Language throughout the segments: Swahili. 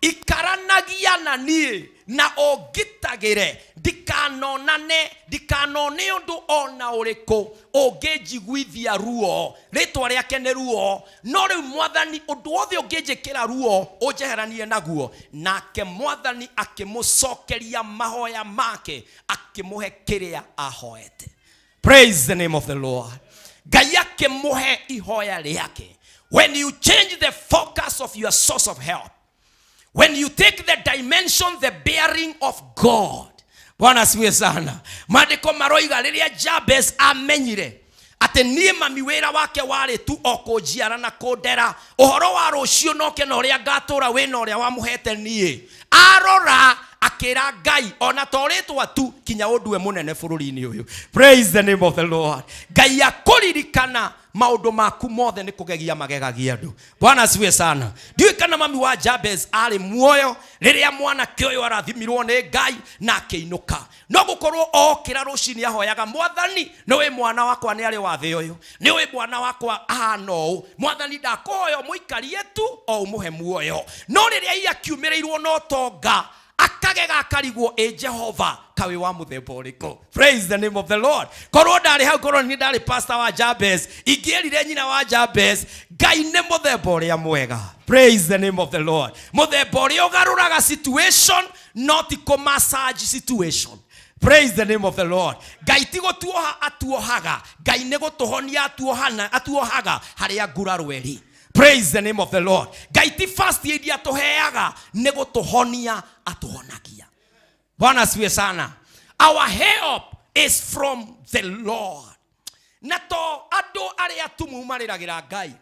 ikaranagia na nie na ogitagire ndikanone undu ona uriko ongejiguithia ruo ritwa riake ne ruo no riu mwathani undu othe ongejekera ruo unjeheranie naguo nake mwathani akimucokeria mahoya make akimuhe kiria ahoete. Praise the name of the Lord. Ngai akimuhe ihoya riake. When you change the focus of your source of help, when you take the dimension, the bearing of God. Bwana siwe sana. Maandiko maroiga riria Jabez amenyire ate nie mami wira wake wari tu okunjiara na kundera uhoro wa rucio noke no ria ngatura wina uria wamuhete nie arora akira Ngai ona toritwa tu kinya undwe munene bururi-ini uyu. Praise the name of the Lord. Ngai akuririkana maundu maku mothe ni kugegia magegagia andu. Bwana siwe sana. Ndiwe kana mami wa Jabez ari muoyo riria mwana kioyo arathimirwo ni Ngai na akiinuka no gukorwo okira rucini ahoyaga mwathani niwe mwana wakwa ni ari wa thi uyu niwe mwana wakwa ahano mwathani ndakoyo muikarie tu o umuhe muoyo no riria iakiumirirwo no tonga akagega akarigwo Jehova kawe wa muthemba uriko. Praise the name of the Lord. Korwo ndari hau korwo ni ndari pastor wa Jabez ingierire nyina wa Jabez Ngai ne muthemba uria mwega. Praise the name of the Lord. Muthemba uria ugaruraga situation not massage situation. Praise the name of the Lord. Ngai tigo tuoha atuohaga Ngai ne gutuhonia atuohaga haria nguraro eri. Praise the name of the Lord. Gaiti fast yedia toheaga nego tohonia atohonagia. Bwana siwe sana. Our help is from the Lord. Nato ado area tumu mariragira Ngai.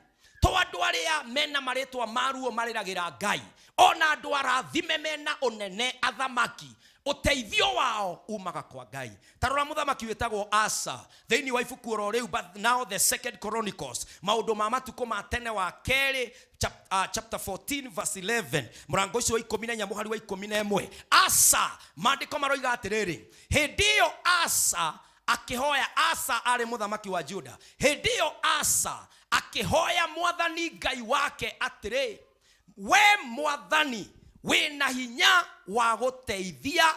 To ado area mena maretwa maruo mariragira Ngai. Ona ado arathime mena onene athamaki. Uteithio wao umaga kwa Ngai. Tarora muthamaki wetagwo Asa theini wa ibuku roriu, but now the second Chronicles maundu ma matuko ma tene wa keri chapter 14 verse 11 murango ucio wa 14 muhari wa 11 Asa maandiko maroiga atiriri hindio Asa akihoya. Asa ari muthamaki wa Juda. Hindio Asa akihoya mwathani Ngai wake atiri we mwathani wina hinya wa guteithia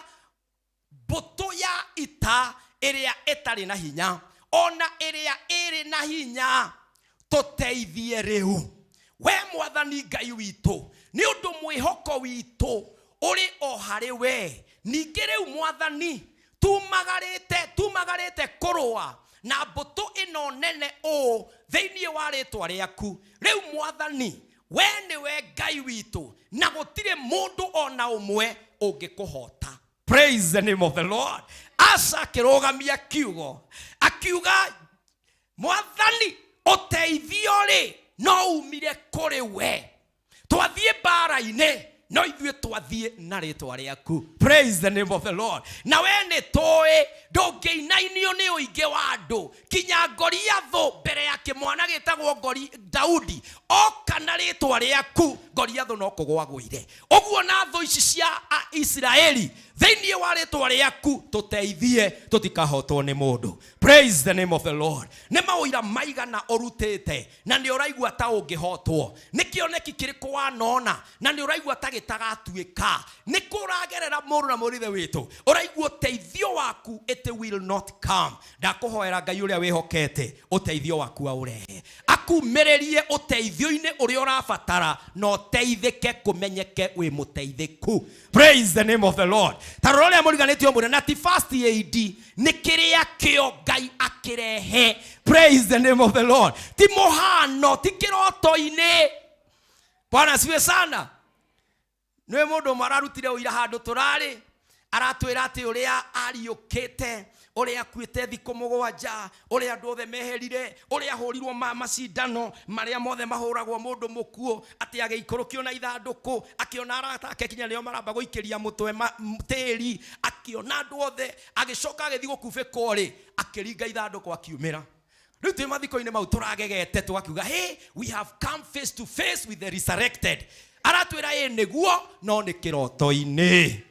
mbuto ya ita iria itari na hinya ona iria iri na hinya tuteithie riu we mwathani Ngai witu ni undu mwihoko witu uri o hari we ningi riu mwathani tumagarite kurua na mbuto ino nene o theinie wa ritwa riaku riu mwathani we niwe Ngai witu na gutire mundu ona umwe ungikuhota. Praise the name of the Lord. Asa kirogamia kiugo akiuga mwathani uteithio ri no umire kuri we twathie bara-ine no ithue twathie na ritwa riaku. Praise the name of the Lord. Na we ni toe ndungeinainio ni uinge wa andu kinya Goliathu mbere ya kimwana gitagwo Daudi oka na ritwa riaku Goliathu no kugwagwire uguo na tho ici cia Israeli theinie wa ritwa riaku tuteithie tutikahotwo ni mundu. Praise the name of the Lord. Ne mawira maigana urutete na ni uraigua ta ungihotwo ni kioneki kiriko wanona na ni uraigua ta gitagatuika ni kuragerera muru na murithe witu uraigua teithio waku it will not come. Ndakuhoera Ngai uria wihokete uteithio waku aurehe akumererie uteithio-ine uria urabatara no teithike kumenyeke wi muteithiku. Praise the name of the Lord. Tarore amuriganitio mure na ti fast AD ni kiria kio Ngai akirehe. Praise the name of the Lord. Ti mohano ti kiroto-ine. Bwana siwe sana. Nwe mundu mararutire uira handu turari aratwira ati uria ariukite uria kwite thiko mugwanja uria andu othe meherire uria hurirwo macindano maria mothe mahuragwo mundu mukuo ati ageikorokio na ithanduku akiona arata ake kinya leo maramba guikiria mutwe teri akiona andu othe agicoka agithi gukubika uri akiringa ithanduku akiumira. Riu twi mathiko-ine mau turagegete tugakiuga hey, we have come face to face with the resurrected. Aratwira niguo no ni kiroto-ine.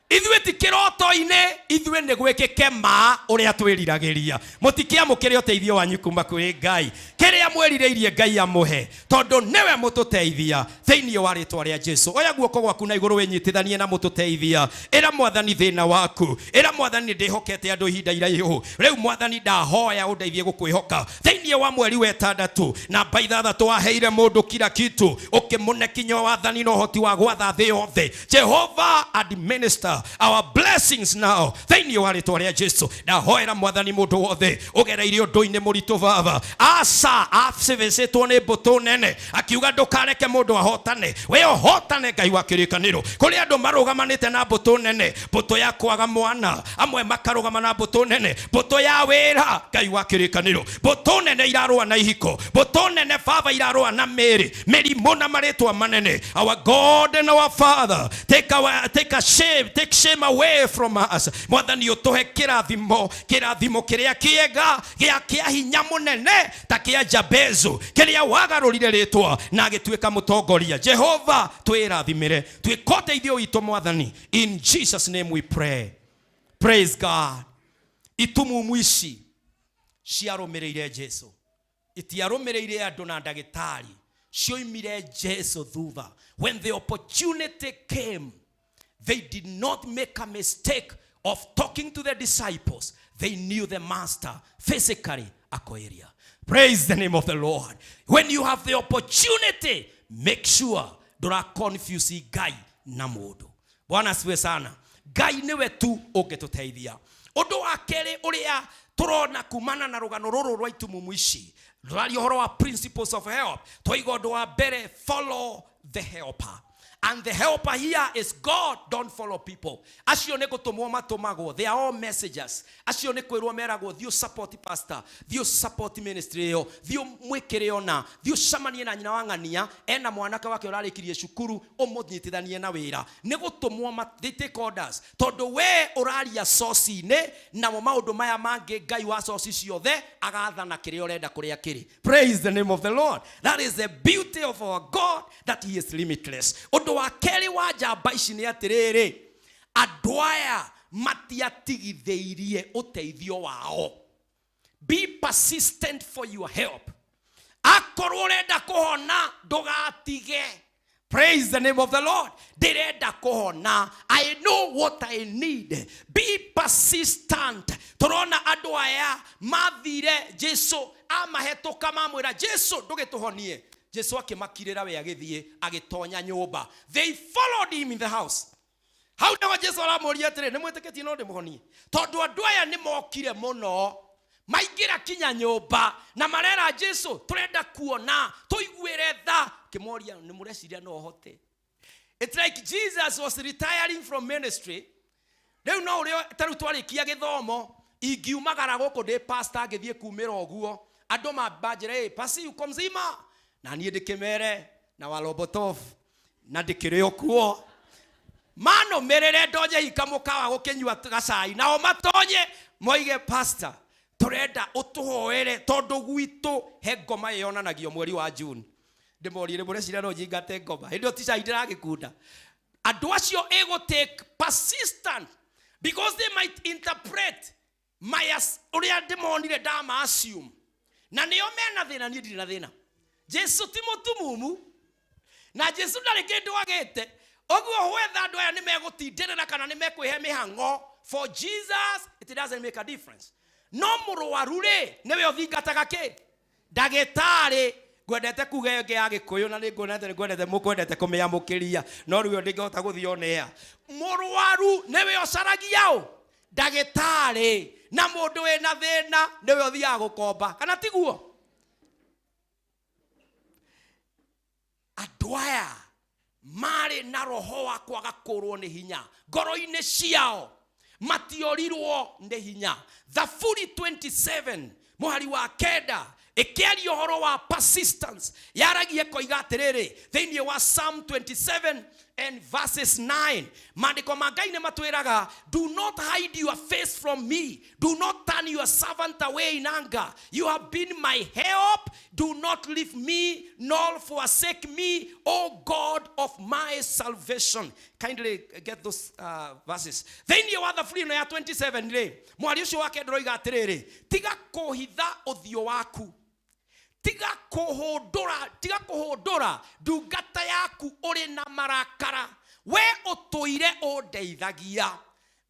Ithuĩ ti kĩroto-inĩ, ithuĩ nĩ gwĩkĩke ma ũrĩa twĩriragĩria. Mũtikiamũkĩre ũteithio wanyu kuma kwĩ Ngai. Kĩrĩa mwĩrirĩirie Ngai amũhe, tondũ nĩwe mũtũteithia thĩinĩ wa rĩĩtwa rĩa Jesũ. Oya guoko gwaku na igũrũ wĩnyitithanie na mũtũteithia. Ĩra Mwathani thĩna waku. Ĩra Mwathani ndĩhokete andũ ihinda iraihu. Rĩu Mwathani ndahoya ũndeithie gũkwĩhoka thĩinĩ wa mweri wa ĩtandatũ na mba ithathatũ waheire mũndũ kila kitu, ũkĩmũne kinya wathani na ũhoti wa gwatha thĩ yothe. Jehovah, administer our blessings now thĩinĩ wa rĩĩtwa rĩa Jesũ. Ndahoera Mwathani mũndũ wothe ũgereire ũndũ-inĩ mũritũ baba, aca acebecetwo nĩ mbũtũ nene, akiuga ndũkareke mũndũ ahotane. We ũhotane Ngai wa kĩrĩkanĩro. Kũrĩ andũ marũgamanĩte na mbũtũ nene, mbũtũ ya kwaga mwana, amwe makarũgama na mbũtũ nene, mbũtũ ya wĩra Ngai wa kĩrĩkanĩro, mbũtũ nene irarũa na ihiko, mbũtũ nene baba irarũa na mĩrĩ, mĩrimũ na marĩtwa manene. Our God and our Father, take shame away from us. Mwathani ũtũhe kĩrathimo kĩrĩa kĩega gĩa hinya mũnene ta kĩa Jabezu, kĩrĩa wagarũrire rĩtwa na gĩtuĩka mũtongoria. Jehova twĩrathimĩre, twĩkote ithio witũ Mwathani. In Jesus name we pray. Praise God. Itumumu ici ciarũmĩrĩire Jesu, itiarũmĩrĩire andũ na ndagĩtarĩ, cioimire Jesu thutha. When the opportunity came, they did not make a mistake of talking to the disciples. They knew the master physically ako area. Praise the name of the Lord. When you have the opportunity, make sure don't confuse Ngai na mũndũ. Bwana asifiwe sana. Ngai niwe tu ũngĩtũteithia. Ũndũ wa kerĩ ũrĩa tũrona kumana na rũgano rũrũ rwa itumumu ici, rũrari ũhoro wa principles of help. Tũiga ũndũ wa mbere, follow the helper. And the helper here is God. Don't follow people. Acio nĩ gũtũmwo matũmagwo. They are all messengers. Acio nĩ kwĩrwo meragwo thiũ support pastor, thiũ support ministry ĩyo, thiũ mwĩkĩre ona, thiũ cemanie na nyina wa ng'ania, ena mwanake wake ũrarĩkirie cukuru, ũmũnyitithanie na wĩra. Nĩ gũtũmwo, they take orders. Tondũ we ũraria source-inĩ, namo maũndũ maya mangĩ Ngai wa source ciothe agathana kĩrĩa ũrenda kũrĩa kĩrĩ. Praise the name of the Lord. That is the beauty of our God, that he is limitless. Ũndũ wa kerĩ wa njamba ici nĩ atĩrĩrĩ, andũ aya matiatigithĩirie ũteithio wao. Be persistent for your help. Akorwo ũrenda kũhona ndũgatige. Praise the name of the Lord. Ndirenda kũhona. I know what I need. Be persistent. Tũrona andũ aya mathire Jesu, amahetoka mamwĩra Jesu ndũgĩtũhonie. Jesu akĩmakirĩra we agĩthiĩ agĩtonya nyũmba. They followed him in the house. Hau nĩho Jesu aramũria atĩrĩ, nĩ mwĩtĩkĩtie no ndĩmũhonie? Tondũ andũ aya nĩ mokire mũno, maingĩra kinya nyũmba na marera Jesu tũrenda kuona, tũiguĩre tha. Kĩmoria, nĩ mũreciria no hote? It's like Jesus was retiring from ministry. Rĩu no ũrĩa tarĩu twarĩkia gĩthomo, ingiumagara gũkũ ndĩ pastor ngĩthiĩ kumĩra ũguo, andũ mambanjĩre, pasi uko mzima? Na niĩ ndĩkĩmere na walobotov na ndĩkĩrĩ okuo. Mano merere ndonye hika mũkawa gũkĩnyua gacai, nao matonye moige pastor tũrenda ũtũhoere tondũ gwitũ he ngoma yonanagio mweri wa June. Ndĩmorire mũreciria no nyingate ngoma, hĩndĩ ĩyo tica ndĩragĩkunda. Andũ acio take persistent, because they might interpret ũrĩa ndĩmonire ndama assume. Na nĩo mena thĩna, niĩ ndirĩ na thĩna. Jesu ti mũtumumu, na Jesu ndarĩ kĩndũ agĩte. Ũguo whether andũ aya nĩ megũtindĩrĩra kana nĩ mekwĩhe mĩhang'o, for Jesus it doesn't make a difference. No mũrwaru rĩ, nĩwe ũthingataga kĩ? Ndagĩtarĩ. Gwendete kuga ĩngĩ ya Gĩkũyũ na nĩngwendete mũkwendete kũmĩamũkĩria, no rĩu ndingĩhota gũthiĩ onea. Mũrwaru nĩwe ũcaragia ũ? Ndagĩtarĩ. Na mũndũ wĩna thĩna nĩwe ũthiaga gũkomba, kana tiguo? Andũ aya marĩ na roho wa kwaga kũrwo nĩ hinya ngoro-inĩ ciao, matiorirwo nĩ hinya. Thaburi 27 mũhari wa kenda Ikiaria uhoro wa persistence. Yaragie koiga atiriri thiini wa Psalm 27 and verses 9. Maandiko mangai ne matwiraga, do not hide your face from me. Do not turn your servant away in anger. You have been my help. Do not leave me nor forsake me, O God of my salvation. Kindly get those verses. Then you are the free no ya 27 le. Mwari ucio wake ndroiga atiriri, tiga kuhitha uthio waku. Tiga kuhodora ndungata yaku uri na marakara. We utoire undeithagia,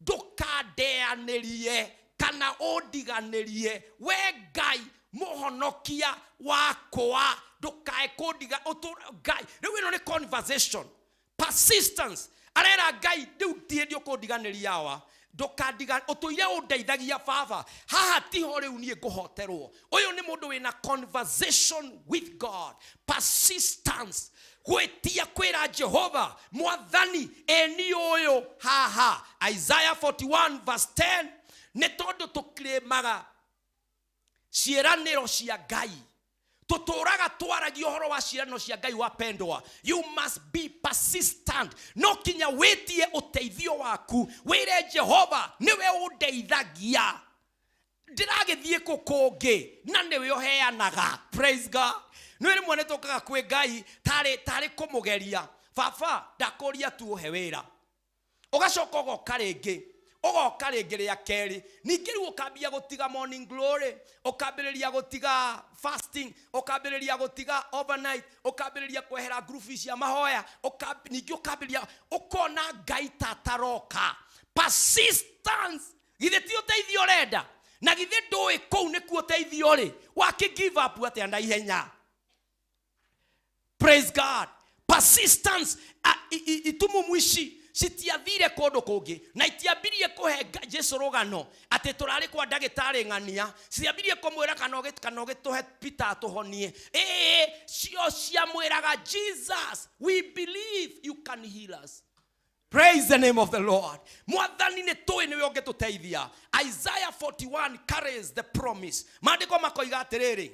ndukandeanirie kana undiganirie. We Ngai muhonokia wakwa, ndukae kundiga Ngai. Riu ino ni conversation. Persistence. Arera Ngai riu ndiendio kundiganiria wa. Dokadiga otoire undeithagia baba, haha tiho riu nie nguhoterwo. Uyu ni mundu wina conversation with God. Persistence. Gwetia kwira Jehova mwathani eni uyu haha. Isaiah 41 verse 10. Ne tondu tukiremaga ciiraniro cia Ngai, tuturaga twaragia uhoro wa ciiraniro cia Ngai wapendwa. You must be persistent. No kinya wetie uteithio waku, wire Jehova niwe undeithagia. Ndiragithie kukungi na niwe uheanaga. Praise God. Niwe mwene tokaga kwi Ngai tari kumugeria. Baba ndakuria tu uhe wira. Ugacoka ugoka ringi. Ugoka ringi ria keri. Ningi riu ukambia gutiga morning glory, ukambiriria gutiga fasting, ukambiriria gutiga overnight, ukambiriria kwehera group cia mahoya, ningi ukambiriria ukona Ngai tataroka. Persistence. Githe ti uteithio renda na githe ndui kou ni ku uteithio ri waki give up ate anda ihenya. Praise God. Persistence itumu mwishi sitiathire kondo kungi na itiambirie kuhe Jesu rugano ati turari kwa ndagitari ngania, sitiambirie kumwira kana tuhe Peter atuhonie. Cio cia mwiraga Jesus, we believe you can heal us. Praise the name of the Lord. Mwathani ni tuwe niwe ungetuteithia. Isaiah 41 carries the promise. Maandiko makoiga atiriri,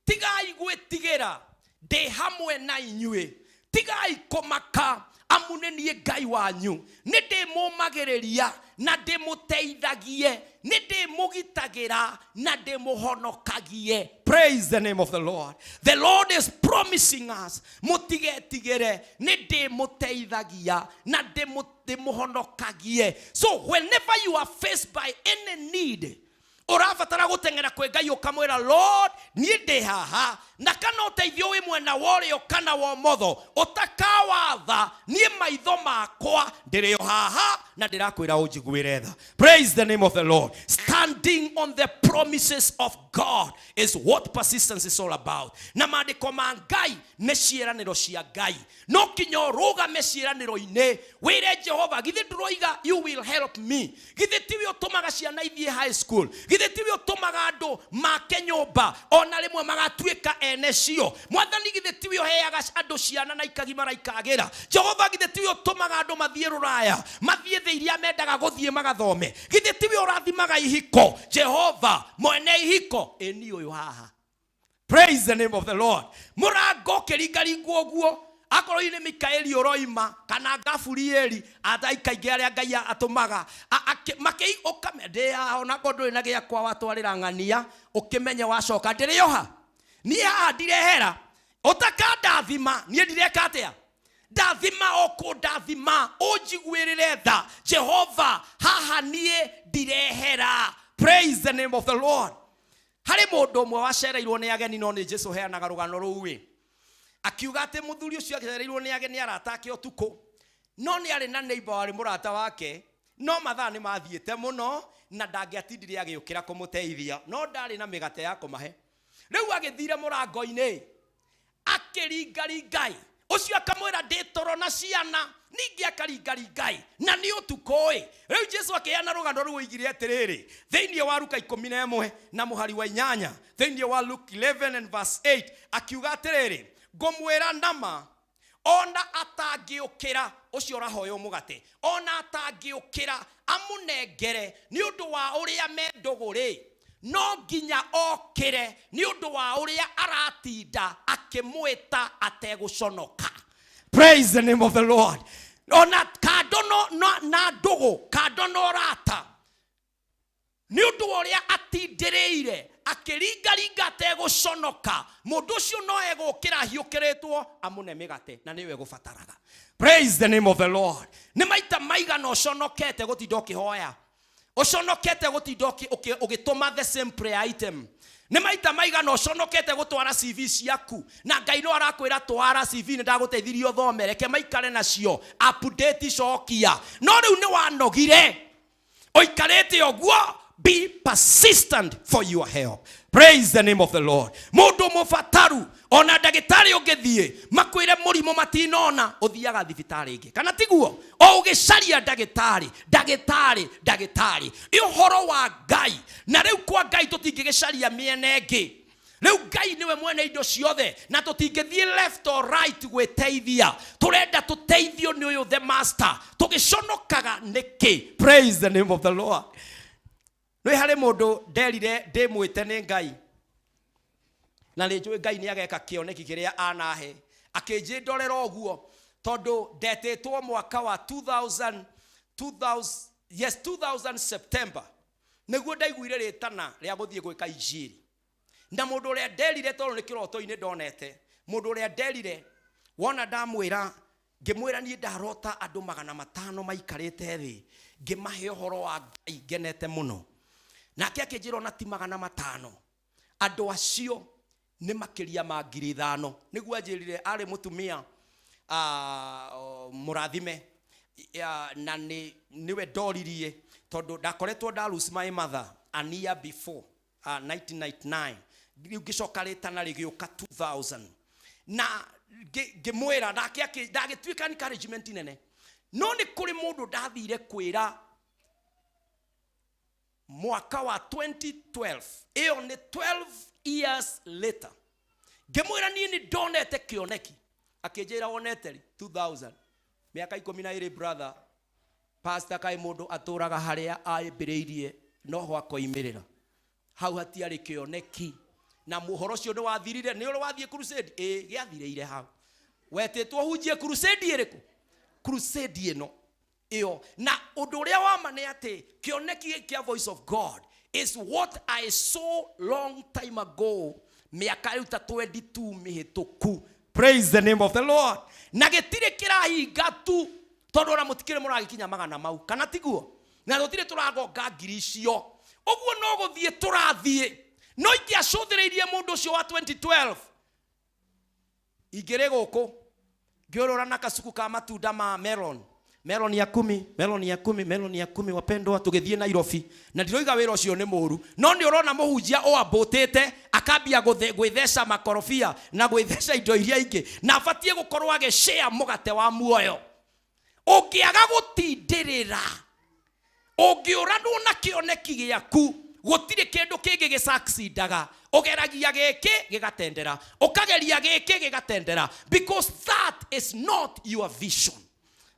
tigai gwitigira ndi hamwe na inyue, tigai kumaka amune nie Ngai wanyu, ninde mumagiriria na ndimuteithagie, ninde mugitagira na ndimuhonokagie. Praise the name of the Lord. The Lord is promising us, mutigetigere ninde muteithagia na ndimuhonokagie. So whenever you are faced by any need, urabatara gutengera kwe Ngai ukamwira, Lord nie ndi haha, na kana uteithio wi mwena worio kana wo motho utakawatha nie maitho makwa ndirio haha na ndirakwira unjiguire tha. Praise the name of the Lord. Standing on the promises of God is what persistence is all about. Na maandiko ma Ngai ne ciiraniro cia Ngai, no kinyo rugame ciiraniro-ini wire Jehova, githe ndroiga you will help me. Githe tiwe utumaga ciana ithie high school, githe tiwe utumaga andu make nyumba ona rimwe magatuika ene cio. Mwathani githe tiwe uheaga andu ciana na ikagimara ikagira. Jehova githe tiwe utumaga andu mathie ruraya, mathie the iria mendaga guthie magathome. Githe tiwe urathimaga ihiko. Jehova mwene ihiko eni uyu haha. Praise the name of the Lord. Murango kiringaringwo guo akoro ine Mikaeli oroima kana Gafurieli ataikaige aria Ngai atumaga makei ukamendea ona gondo ina gia kwa watwarira ngania ukimenya wacoka ndiri yoha ni ha ndirehera utakanda thima nie ndireka atia ndathima okundathima unjiguirire tha Jehova haha nie ndirehera. Praise the name of the Lord. Hari mundu umwe wacereirwo ni ageni no ni Jesu heanaga rugano ruwi akiuga ati muthuri ucio acereirwo ni ageni aratake utuku no ni ari na neighbor wari murata wake no mathaa ni mathiete muno na ndangiatindire agiukira kumuteithia no ndari na migate ya kumahe. Riu agithire murango-ini akiringaringai ucio akamwira nditoro na ciana ningi akaringaringai na ni utukoi. Riu Jesu akiana rugano ru igire atiriri thiini wa Luka 11 na muhari wa 8, thiini wa Luke 11 and verse 8 akiuga atiriri, ngomwira ndama ona atangiukira ucio rahoyo mugate ona atangiukira amunengere ni undu wa uria mendogore no nginya okire ni undu wa uria aratinda akimwita ateguconoka. Praise the name of the Lord. Ona kando no na ndugu kando no rata ni undu uria atindireire akiringaringa ateguconoka, mundu ucio no egukira hiukiritwo amune migate na niwe gubataraga. Praise the name of the Lord. Ni maita maigana uconokete gutinda ukihoya, uconokete gutinda ugituma the same prayer item. Ni maita maigana uconokete gutwara CV ciaku na Ngai no arakwira twara CV ni ndaguteithirio thome reke maikare nacio update cokia, no riu ni wanogire oikarete oguo. Be persistent for your help. Praise the name of the Lord. Mundu mufataru ona ndagitari ungithie makwire murimo matinona uthiaga thibitari ingi kana tiguo o ugicaria ndagitari ihoro wa Ngai na riu kwa Ngai tutingigicaria miene ingi. Riu Ngai niwe mwene indo ciothe na tutingithie left or right gwiteithia, turenda tuteithio ni uyu the master tugiconokaga niki. Praise the name of the Lord. Nwe hare mundu nderire ndimwite ni Ngai na njui Ngai ni ageka kioneki kiria anahe akinjindorera oguo tondu ndetetwo mwaka wa 2000 September niguo ndaiguire ritana ria guthie gwika injiri na mundu uria nderire tondu ni kiroto-ini ndonete mundu uria nderire wona ndamwira ngimwira ni ndarota andu 500 maikarite thi ngimahe uhoro wa Ngai ngenete muno nake akinjira na ti 500 andu acio ni makiria ma 5,000 niguo anjirire ari mutumia murathime na niwe ndoririe tondu ndakoretwo ndarus my mother a year before 1999 ngicoka ritana rigiuka 2000 na ngimwira nake ndagitwika encouragement nene no ni kuri mundu ndathire kwira mwaka wa 2012 iyo ni 12 years later ngimwira ni ndonete kioneki akinjira wonete 2000 miaka 12 brother pastor kai mundu aturaga haria aimbiriirie no ho akoimirira hau hatiari kioneki na muhoro cio ni wathirire ni uri wathie crusade giathireire hau wetitwo hunjie crusade iriku crusade ino iyo na undu uria wa mane ati kioneki kia voice of God is what I saw long time ago miaka uta 22 mihituku. Praise the name of the Lord. Na gitire kirahinga tu tondu ora mutikire muragikinya 100 mau kana tiguo na tutire turagonga ngiri icio uguo no guthie turathie no ingiacuthireirie mundu ucio wa 2012 igire guku ngiorora na kasuku ka matunda ma melon ya 10 wapendwa tugithie Nairobi na ndiroiga wira ucio ni muru no ni urona muhunjia o abotete akambia gwithesha makorofia na gwithesha indo iria ingi na afatie gukorwo agishare mugate wa muoyo ungiaga gutindirira ungiuranwo na kioneki giaku gutire kindu kingi gisaksidaga ogeragia giki gigatendera ukageria giki gigatendera because that is not your vision.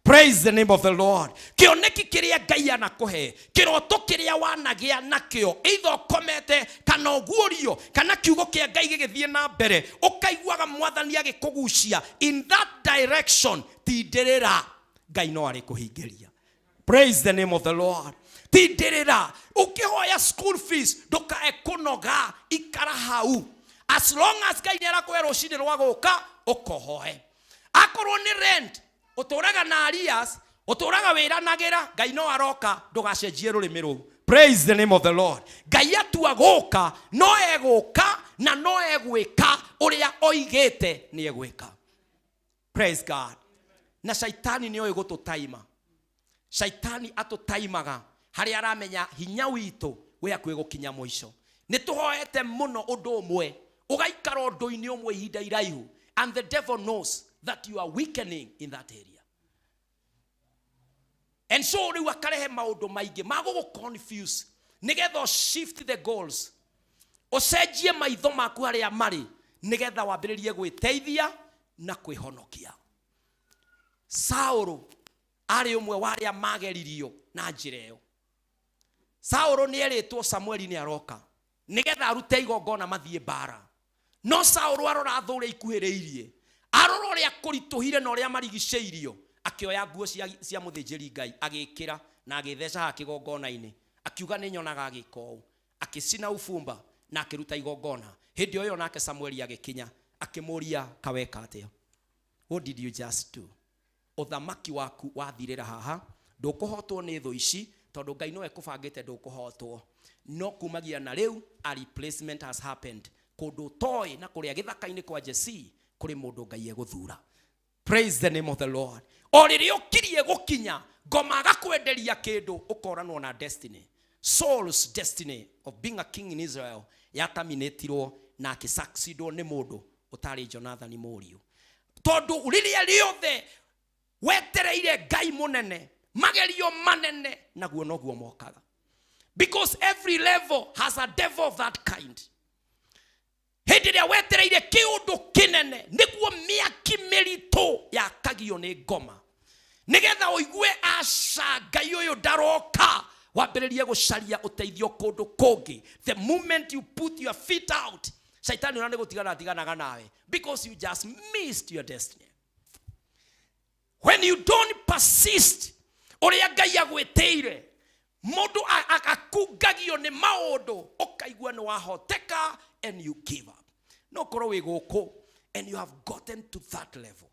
Praise the name of the Lord. Kioneki kiria Ngai anakuhe kiroto kiria wanagia nakio either komete kana oguorio kana kiugo kia Ngai gigithie na mbere ukaiguaga mwathani agikugucia in that direction tindirira Ngai no ari kuhingeria. Praise the name of the Lord. Tindirira ukihoya school fees ndukae kunoga ikara hau as long as Ngai ni arakuhe rucini rwa guka ukohoe akorwo ni rent uturaga na arias uturaga wira nagira Ngai no aroka ndugacenjie rurimi ru. Praise the name of the Lord. Ngai atua guka no eguka na no egwika uria oigete ni egwika. Praise God. Na shaitani ni oigututaima. Shaitani atutaimaga hari aramenya hinya witu we akwigukinya mwisho. Ni tuhoete muno undu umwe ugaikara undu-ini umwe ihinda iraihu and the devil knows that you are weakening in that area. And so riu akarehe maundu maingi mago confuse nigetha shift the goals ucenjie maitho maku haria mari nigetha wambiririe gwiteithia na kwihonokia. Sauro ari umwe waria mageririo na njira iyo. Sauro ni eritwo Samueli ni aroka nigetha arute igongona mathie bara. No Saũlũ arora thũre ikuhĩrĩirie, arora ũrĩa kũritũhire na ũrĩa marigicĩirio, akĩoya nguo cia mũthĩnjĩri Ngai agĩkĩra na agĩtheca ha kĩgongona-inĩ, akiuga nĩ nyonaga agĩka ũũ, akĩcina ũbumba na akĩruta igongona. Hĩndĩ ĩyo nake Samueli agĩkinya akĩmũria kaweka atĩa. What did you just do? Ũthamaki waku wathirĩra haha, ndũkũhotwo nĩ thũ ici, tondũ Ngai no ekũbangĩte ndũkũhotwo. No kumagia na rĩu a replacement has happened. Kũndũ toĩ na kũrĩa gĩthaka-inĩ kwa Jesse kũrĩ mũndũ Ngai egũthura. Praise the name of the Lord. O rĩrĩa ũkirie gũkinya ngoma agakwenderia kĩndũ ũkoranwo na destiny. Saul's destiny of being a king in Israel yataminatirwo na akĩsucceedwo nĩ mũndũ ũtarĩ Jonathan mũriũ. Tondũ rĩrĩa rĩothe wetereire Ngai mũnene, magerio manene naguo noguo mokaga. Because every level has a devil of that kind. Hĩndĩ ĩrĩa wetereire kĩũndũ kĩnene nĩguo mĩaki mĩritũ yakagio nĩ ngoma. Nĩgetha ũigue aca Ngai ũyũ ndaroka, wambĩrĩrie gũcaria ũteithio kũndũ kũngĩ. The moment you put your feet out, Shaitani ũrĩa nĩgũtiganaga nawe, because you just missed your destiny. When you don't persist, ũrĩa Ngai agwĩtĩire, mũndũ akungagio nĩ maũndũ, ũkaigua nĩ wahoteka and you give up. No korwo wĩ gũkũ and you have gotten to that level.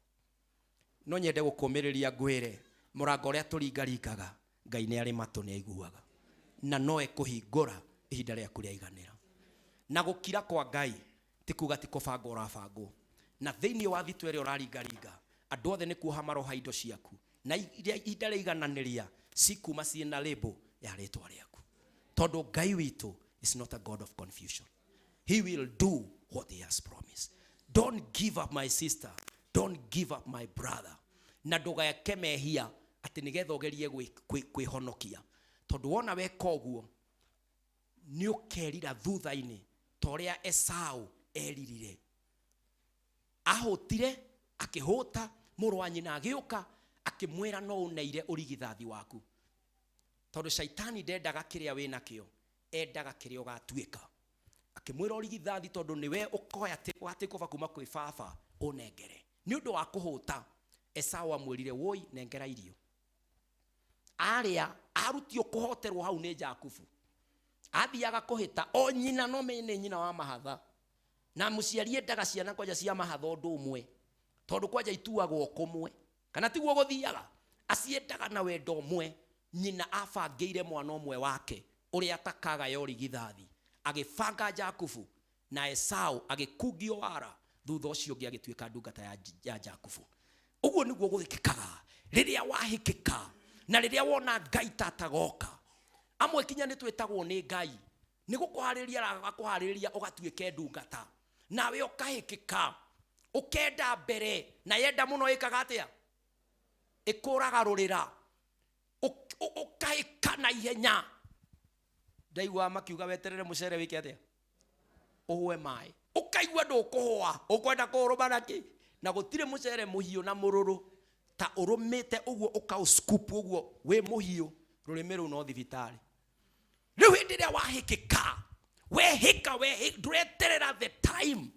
No nyende gũkũmĩrĩria ngwĩre, mũrango ũrĩa tũringaringaga, Ngai nĩ arĩ matũ nĩ aiguaga. Na no ekũhingũra ihinda rĩaku rĩaiganĩra. Na gũkira kwa Ngai ti kuga ti kũbanga ũrabangwo. Na thĩinĩ wa thitoo ĩrĩa ũraringaringa, andũ othe nĩ kuoha maroha indo ciaku. Na ihinda rĩaigananĩria cikuma ciĩna label ya rĩtwa rĩaku. Tondũ Ngai witũ is not a God of confusion. He will do what he has promised. Don't give up, my sister. Don't give up, my brother. Na ndũgeke mehia atĩ nĩgetha ũgerie kwĩhonokia. Tondũ wona weka ũguo nĩ ũkerira thutha-inĩ ta ũrĩa Esau eririre. Ahũtire, akĩhũta, mũrũ wa nyina agĩũka, akĩmwĩra no ũneire ũrigithathi waku. Tondũ Shaitani ndendaga kĩrĩa wĩ nakĩo, endaga kĩrĩa ũgatuĩka. Akĩmwĩra ũrigithathi tondũ nĩwe ũkoya ũgatikũba kuma kwĩ baba ũnengere. Nĩ ũndũ wa kũhũta, Esau amwĩrire woi nengera irio. Arĩa arutio kũhoterwo hau nĩ Jakubu. Athiaga kũhĩta o nyina no mene nyina wa mahatha. Na mũciari endaga ciana kwanja cia mahatha ũndũ ũmwe. Tondũ kwanja ituagwo kũmwe. Kana tiguo gũthiaga. Aciendaga na wendo ũmwe. Nyina abangĩire mwana ũmwe wake ũrĩa atakaga ya ũrigithathi. Agĩbanga Jakubu na Esau agĩkungio wara. Thutha ũcio ũngĩ agĩtuĩka ndungata ya Jakubu. Ũguo nĩguo gũthĩkĩkaga rĩrĩa wahĩkĩka na rĩrĩa wona Ngai tatagoka. Amwe kinya nĩ twĩtagwo nĩ Ngai. Nĩ gũkũharĩria ũgatuĩke ndungata. Nawe ũkahĩkĩka. Ũkenda mbere na yenda mũno ĩkaga atĩa? Ĩkũraga rũrĩra. Ũkahĩka na ihenya. Ndaigua makiuga weterere mũcere wĩke atĩa? Ũhũe maĩ. Ũkaigua ndũkũhũa. Ũkwenda kũrũma naki? Na gũtirĩ mũcere mũhiũ na mũrũrũ ta ũrũmĩte ũguo ũkaũscoop ũguo wĩ mũhiũ rũrĩmĩ rũu no thibitarĩ. Rĩu hĩndĩ ĩrĩa wahĩkĩka, wehĩka ndũreterera the time.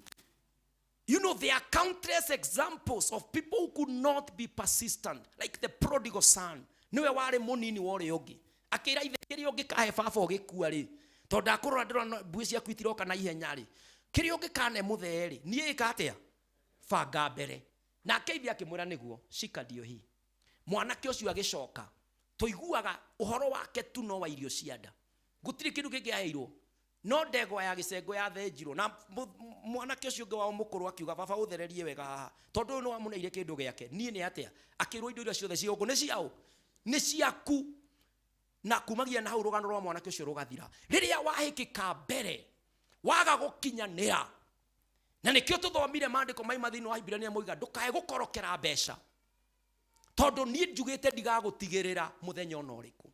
You know, there are countless examples of people who could not be persistent, like the prodigal son. Niwe wari munini wore ũngĩ. Akĩra ithe kĩrĩa ũngĩkahe baba ũgĩkua rĩ. Tondũ ndakũrora ndĩrona mbuĩ ciaku itiroka na ihenya rĩ. Kĩrĩa ũngĩkane mũthee rĩ. Niĩ ĩka atĩa? Banga mbere. Na akĩithia akĩmwĩra nĩguo cika ndio hi. Mwanake ũcio agĩcoka. Tũiguaga ũhoro wake tu no wa irio cia nda. Gũtirĩ kĩndũ kĩngĩ aheirwo. No ndegwa ya gĩcengo yathenjirwo. Na mwanake ũcio ũngĩ wa mũkũrũ akiuga baba ũthererie wega haha. Tondũ ũyũ nĩ wamũneire kĩndũ gĩake. Niĩ nĩ atĩa? Akĩrwo indo iria ciothe ciĩ gũkũ nĩ ciao. Nĩ ciaku. Na kumagia na hau rũgano rwa mwanake ũcio rũgathira. Rĩrĩa wahĩkĩka mbere, waga gũkinyanĩra. Na nĩkĩo tũthomire maandĩko maima thĩinĩ wa Biblia moiga ndũkae gũkorokera mbeca. Tondũ niĩ njugĩte ndigagũtigĩrĩra mũthenya ona ũrĩkũ.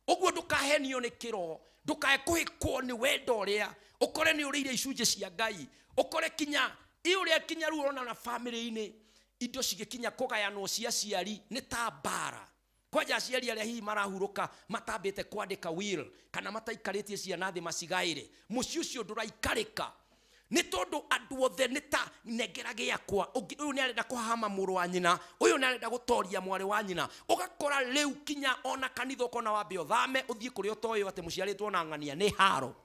Ũguo ndũkahenio nĩ kĩroho, ndũkae kũhĩkwo nĩ wendo ũrĩa, ũkore nĩ ũrĩire icunjĩ cia Ngai, ũkore kinya ũrĩa kinya rĩu ũrona na family-inĩ indo cigĩkinya kũgayanwo cia ciari nĩ ta mbara. kwaja aciari aria hihi marahuruka matambite kwandika will kana mataikaritie ciana thi macigaire muci ucio nduraikarika ni tondu andu othe nita nengerage yakwa uyu ni arenda kuhama muru wa nyina uyu ni arenda gutoria mwari wa nyina ugakora riu kinya ona kanitha kona wambe uthame uthie kuri utoyo ati muciaritwo na ngania ni haro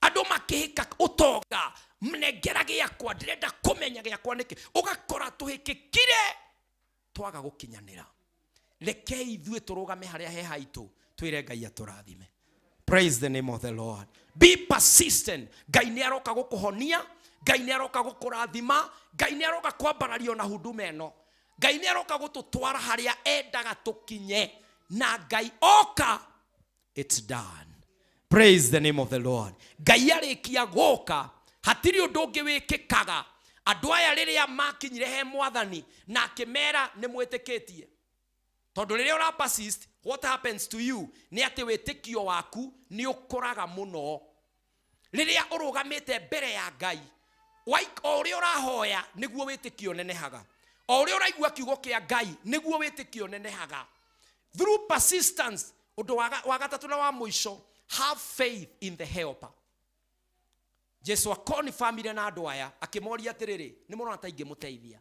andu makihika utonga mnengerage yakwa ndirenda kumenya yakwa niki ugakora tuhikikire twaga gukinyanira rekei ithue turugame haria he haitu twire Ngai aturathime. Praise the name of the Lord. Be persistent. Ngai ni aroka gukuhonia, Ngai ni aroka gukurathima, Ngai ni aroka kwambarario na huduma eno, Ngai ni aroka gututwara haria endaga tukinye, na Ngai oka, it's done. Praise the name of the Lord. Ngai arikia goka hatiri undu ungi wikikaga andu aya riria makinyire he mwathani na akimera ni mwitikitie tondu riria ura persist. What happens to you ni ati witikio waku ni ukuraga muno riria urugamite mbere ya Ngai ori urahoya niguo witikio nenehaga ori uraigua kiugo kia Ngai niguo witikio nenehaga through persistence. Undu wa gatatu na wa muico, have faith in the helper. Jesu akoni family na andu aya akimoria atiriri ni murona ta ingimuteithia.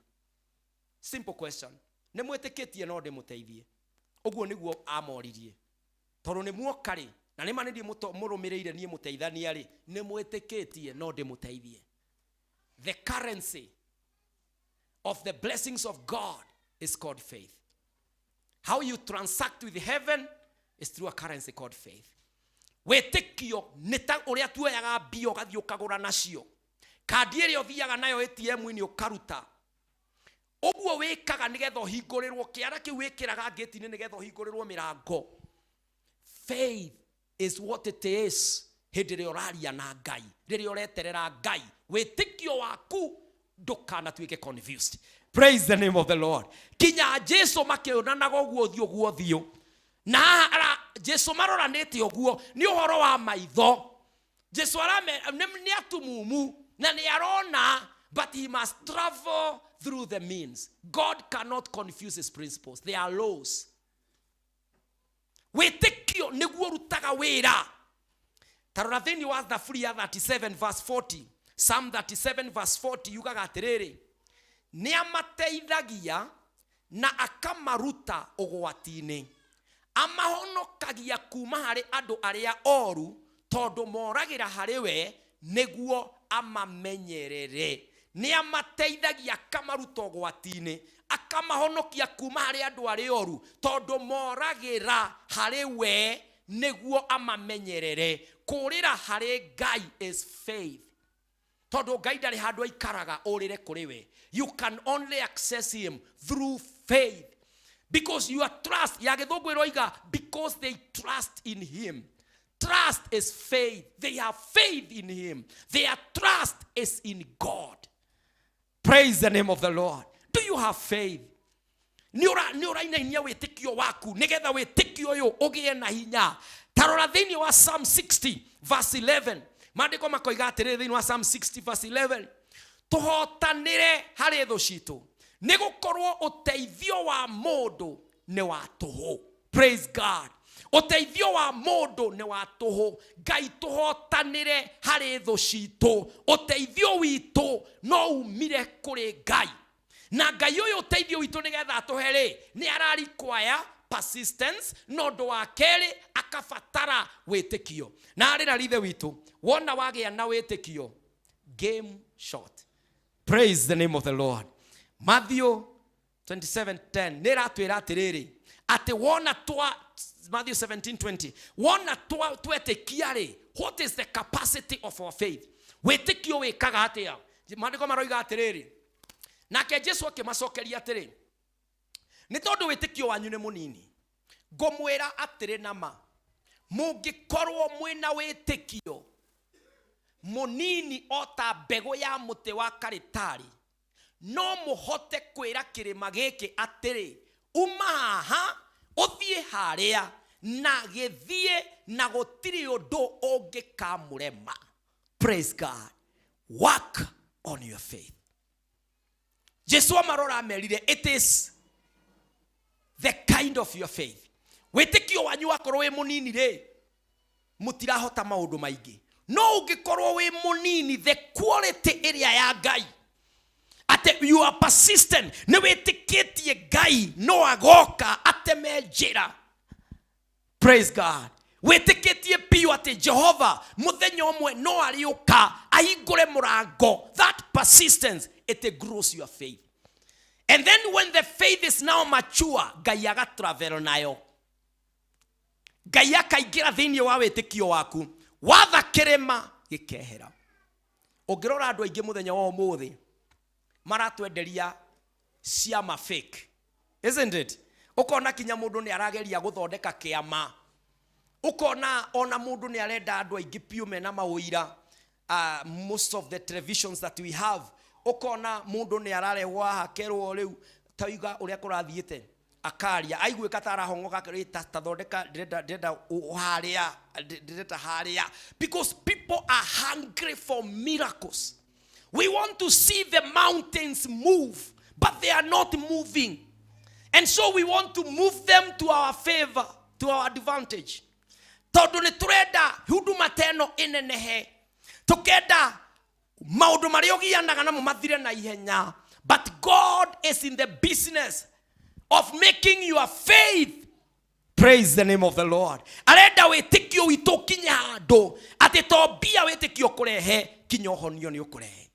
Simple question, ni mwitikitie no ndimuteithie? Uguo niguo amoririe tondu ni muokari na ni manindi murumireire nie muteithania ri ni mwitikitie no ndimuteithie. The currency of the blessings of God is called faith. How you transact with heaven is through a currency called faith. Wetikio nita uria tuoyaga bio gathi ukagura nacio kandi iria uthiaga nayo ATM ini ukaruta uguo wikaga nigetho hingurirwo kiara ki wikiraga gate ni nigetho hingurirwo mirango. Faith is what it is hindi ria uraria na Ngai riria ureterera Ngai wetikio waku ndukana tuike confused. Praise the name of the Lord. Kinya Jesu makionanaga uguo thio na Jesu maroranete uguo ni uhoro wa maitho. Jesu arame ni atumumu na ni arona, but he must travel through the means. God cannot confuse his principles. They are laws. Wetekio niguo rutaga wira. Tarorathini wa Thafuria 37 verse 40. Psalm 37 verse 40 yugaga atiriri ni amateithagia na akamaruta ugwatini, amahonokagia kuma hari andu aria oru tondu moragira hari we niguo amamenyerere. Ni amateithagia akamaruta ugwatini, akamahonokia kuma hari andu aria oru tondu moragira hari we niguo amamenyerere. Kurira hari Ngai is faith. Todo Ngai ndari handu aikaraga urire kuri we. You can only access him through faith, because your trust ya githungu iroiga because they trust in him. Trust is faith. They have faith in him. Their trust is in God. Praise the name of the Lord. Do you have faith? Ni ora ina wetikio waku nigetha wetikio yo ugie na hinya. Tarora thini wa Psalm 60 verse 11. Maandiko makoiga atiriri thini wa Psalm 60 verse 11. Tuhotanire hari thu citu nigukorwo uteithio wa mundu ni wa tuhu. Praise God. Uteithio wa mundu ni wa tuhu. Ngai tuhotanire hari thu citu. Uteithio witu no umire kuri Ngai. Na Ngai uyu uteithio witu nigetha atuhere ni ararikwaya persistence, nondo wa keri akafatara wetekio. Na ari na rithe witu wona wagia na wetekio, game short. Praise the name of the Lord. Matthew 27:10 niratwira atiriri ati wona twa Matthew 17:20 wona twa twetekiare. What is the capacity of our faith? Wetekio wikaga atia. Maandiko maroiga atiriri nake Jesu akimacokeria atiri ni tondu wetekio wanyu ni munini, ngomwira atiri nama mungikorwo mwina wetekio munini ota mbego ya muti wa karitari, no muhote kwira kirima giki atiri uma haha uthie haria na githie na gutiri undu ungikamurema. Praise God. Work on your faith. Jesu amarora amerire, it is the kind kind of your faith. Witikio wanyu wakorwo wi munini ri mutirahota maundu maingi. No ungikorwo wi munini, the quality area ya Ngai ate you are persistent, ne witikitie Ngai no agoka ateme njira. Praise God. Witikitie piu ate Jehova muthenya umwe no ariuka ahingure murango. That persistence, it grows your faith. And then when the faith is now mature, Ngai aga travel nayo. Ngai akaingira thiini wa witikio waku, watha kirema gikehera. Ungirora andu aingi muthenya wa umuthi maratwenderia ciama fake, isn't it? Ukona kinya mundu ni arageria guthondeka kiama. Ukona ona mundu ni arenda andu aingi piu mena mauira. Most of the televisions that we have, ukona mundu ni ararehwa hakerwo riu taiga uria kurathiite akaria aigwika tarahongoka kirita tathondeka ndenda haria ndeta haria, because people are hungry for miracles. We want to see the mountains move, but they are not moving. And so we want to move them to our favor, to our advantage. Tondu ni turenda huduma teno inenehe, tukenda maundu maria ugianaga namo mathire na ihenya. But God is in the business of making your faith. Praise the name of the Lord. Arenda witikio witu kinya handu ati to bia witikio kurehe kinya honio ni ukurehe.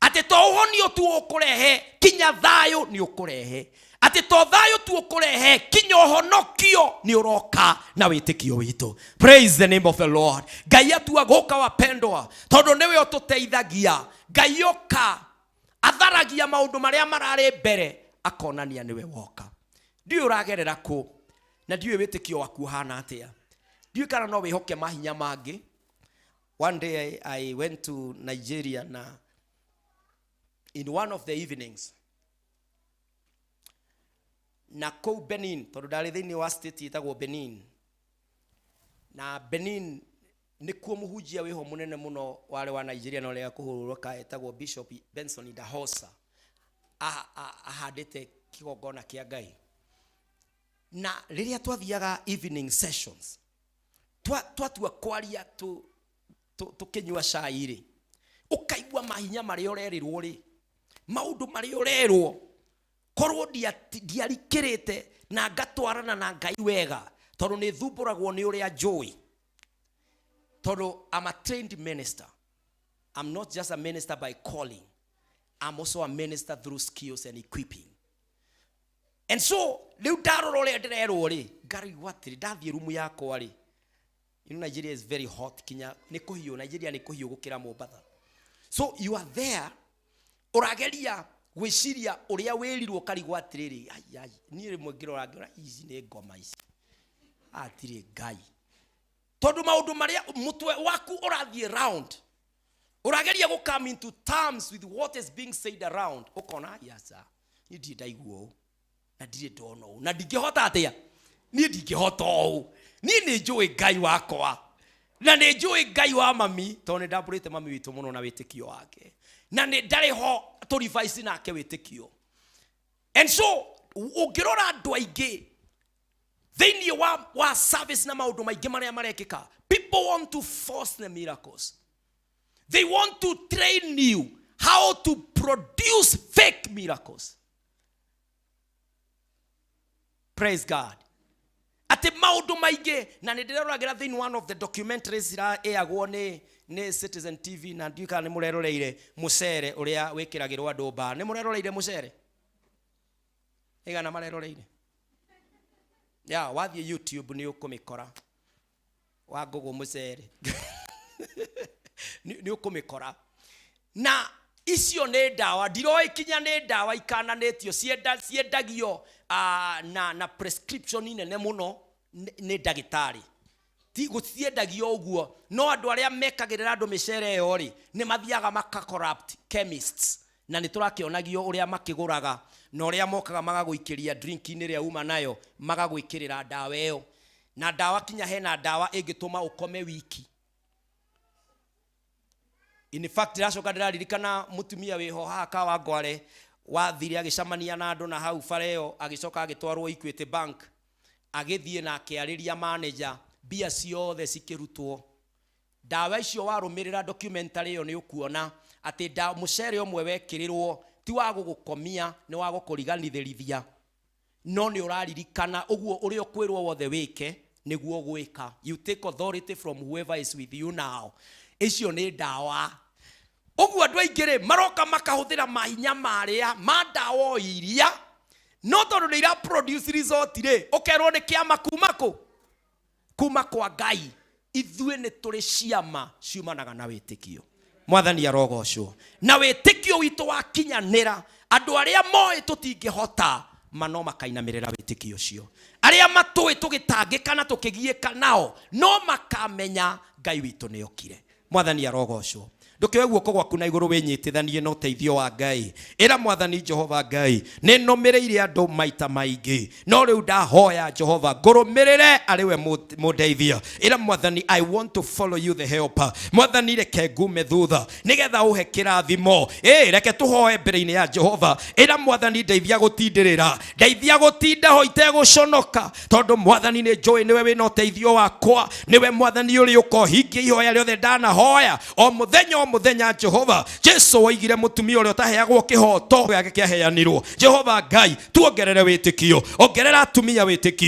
Ati to honio tu ukurehe kinya thayo ni ukurehe. Ati to thayo tu ukurehe kinya honokio ni uroka na witikio witu. Praise the name of the Lord. Ngai atu agoka wapendwa tondu niwe ututeithagia. Ngai oka atharagia maundu maria marare mbere akonania niwe woka. Ndiyo uragerera ku na ndiyo witikio waku hana atia. Ndiyo kana no wihoke mahinya mangi. One day I went to Nigeria na in one of the evenings na ko Benin, tondu ndari thiini wa state itagwo Benin. Na Benin ni kuo muhujia wiho munene muno wale wa Nigeria no ria kuhuruka etagwo Bishop Benson Dahosa ahadite kigongona kia Ngai. Na riria twathiaga evening sessions twatua kwaria tukinyua cai ri ukaigua mahinya maria urerirwo ri maundu maria urerwo korwo diarikirite na ngatwarana na Ngai wega tondu ni thumburagwo ni uria joy. Tondu I'm a trained minister. I'm not just a minister by calling, I'm also a minister through skills and equipping. And so leu daroro le ndirerwo ri ngari watiri ndathie rumu yakwa ri. You know Nigeria is very hot. Kinya ni kuhiu, Nigeria ni kuhiu gukira Mombasa. So you are there urageria gwiciria uria wirirwo karigwa atiriri ai ni rimwe ngirora ici ni ngoma ici atiri Ngai tondu maundu maria mutwe waku urathie round urageria go come into terms with what is being said around ukona yasa ni ndaiguo na ndire ndono na ndingihota atia ni ndingihota o ni njui Ngai wakwa na ni njui Ngai wa mami tondu ndamburite mami witu muno na witikio wake na ni ndari ho to revise nake witikio. And so ugirora andu aingi thiini wa service na maundu maingi maria marekika, people want to force the miracles. They want to train you how to produce fake miracles. Praise God. Ati maundu maingi na ndireragira thiini one of the documentaries ira airagwo ni Citizen TV na ndika ni mureroreire mucere uria wikiragirwa andu ba ni mureroreire mucere igana mareroreire ya wathie YouTube ni ukumikora wa Google mucere ni ukumikora na icio ne dawa ndiroi kinya ne dawa ikananetio ciendagio na prescription nene muno ni dagitari ti gutiendagio uguo no andu aria mekagirira andu micere yo ri ni mathiaga maka corrupt chemists na ni turakionagio uria makiguraga na uria mokaga magaguikiria drink ini ria uma nayo magaguikirira dawa yo na dawa kinya hena dawa ingituma ukome wiki. In fact racoka ndiraririkana mutumia wiho haka wa Ngware wathire agicamania na andu na hau fareo agicoka agitwarwo Equity Bank agithie na akiariria manager bia ciothe cikirutwo. Dawa icio warumirira documentary iyo ni ukuona ati mucere omwe wekirirwo ti wa gugukomia ni wa gukuriganithirithia no ni uraririkana uguo uri okwirwo wothe wike niguo gwika. You take authority from whoever is with you now. Icio ni dawa. Uguo andu aingire maroka makahuthira mahinya maria ma dawa iria no tondu ni ira produce result ri ukerwo ni kiama kuma kwa Ngai. Ithue ni turi ciama ciumanaga na witikio. Mwathani arogocwo. Na witikio witu wakinyanira andu aria moe tutingihota mano makainamirira witikio cio. Aria matui tugitangika na tukigieka nao no makamenya Ngai witu ni okire. Mwathani arogocwo. Ndukiwe guoko gwaku na iguru winyitithanie na uteithio wa Ngai. Ira Mwathani Jehova Ngai ni nomereire andu maita maingi no riu ndahoya Jehova ngurumirire ariwe mudeithia. Ira Mwathani, I want to follow you the helper. Mwathani reke ngume thutha nigetha uhe kirathimo. Reke tuhoe mbere-ini ya Jehova. Ira Mwathani ndeithia gutindirira, ndeithia gutinda ho iteguconoka tondu Mwathani ni njui niwe wina uteithio wakwa. Niwe Mwathani uri ukohingia ihoya riothe ndanahoya o muthenya Jehova. Jesu waigire mutumia uri utaheagwo kihoto gake kiaheanirwo. Jehova Ngai tuongerere witikio, ongerera atumia witikio.